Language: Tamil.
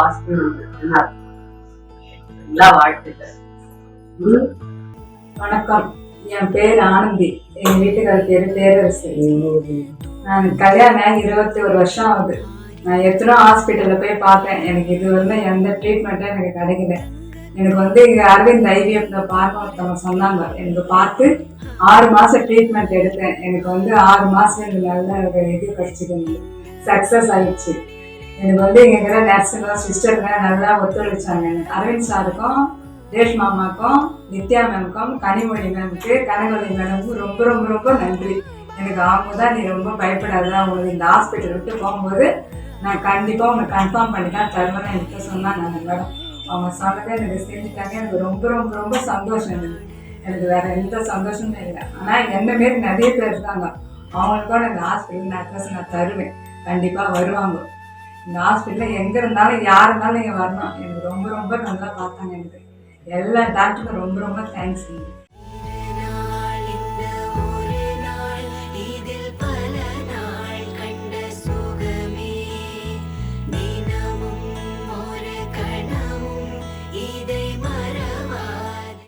ஹாஸ்பிட்டல் எல்லா வாழ்த்துக்கள். வணக்கம், என் பேர் ஆனந்தி, எங்க வீட்டுக்கார பேரு பேரரசு. நான் கல்யாணம் 21 வருஷம் ஆகுது. நான் எத்தனோ ஹாஸ்பிட்டல்ல போய் பார்த்தேன். எனக்கு இது வந்து எந்த ட்ரீட்மெண்ட்டும் எனக்கு கிடைக்கல. எனக்கு வந்து அரவிந்த் ஐவிஎஃப் பார்க்க ஒருத்தவங்க சொன்னாங்க. எனக்கு பார்த்து 6 மாசம் ட்ரீட்மெண்ட் எடுத்தேன். எனக்கு வந்து 6 மாசம் எனக்கு நல்ல ஒரு இது கிடைச்சிது, சக்சஸ் ஆயிடுச்சு. எனக்கு வந்து எங்கிட்ட நர்ஸுங்க சிஸ்டருங்க நல்லா ஒத்துழைச்சாங்க. எனக்கு அரவிந்த் சாருக்கும், ரேஷ்மா அம்மாக்கும், நித்யா மேமுக்கும், கனிமொழி மேமுக்கு, கனகவழி மேடமுக்கும் ரொம்ப ரொம்ப ரொம்ப நன்றி. எனக்கு அவங்க தான் நீ ரொம்ப பயப்படாத, உங்களுக்கு இந்த ஹாஸ்பிட்டல் விட்டு போகும்போது நான் கண்டிப்பாக உங்களை கன்ஃபார்ம் பண்ணி தான் தருவேன்னு என்கிட்ட சொன்னாங்க. அந்த மேடம் அவங்க சொன்னதே எனக்கு செஞ்சுட்டாங்க. எனக்கு ரொம்ப ரொம்ப ரொம்ப சந்தோஷம். எனக்கு வேற எந்த சந்தோஷமும் இல்லை. ஆனால் என்ன மாரி நிறைய பேர் இருக்காங்க, அவங்களுக்கும் இந்த ஹாஸ்பிட்டல் அட்ரஸ் நான் தருவேன். கண்டிப்பாக வருவாங்க. இந்த ஹாஸ்பிட்டலில் எங்கே இருந்தாலும் யார் இருந்தாலும் நீங்கள் வரணும். எனக்கு ரொம்ப ரொம்ப நல்லா பார்த்தாங்க. எனக்கு எல்லா டாக்டருக்கும் ரொம்ப ரொம்ப தேங்க்ஸ்.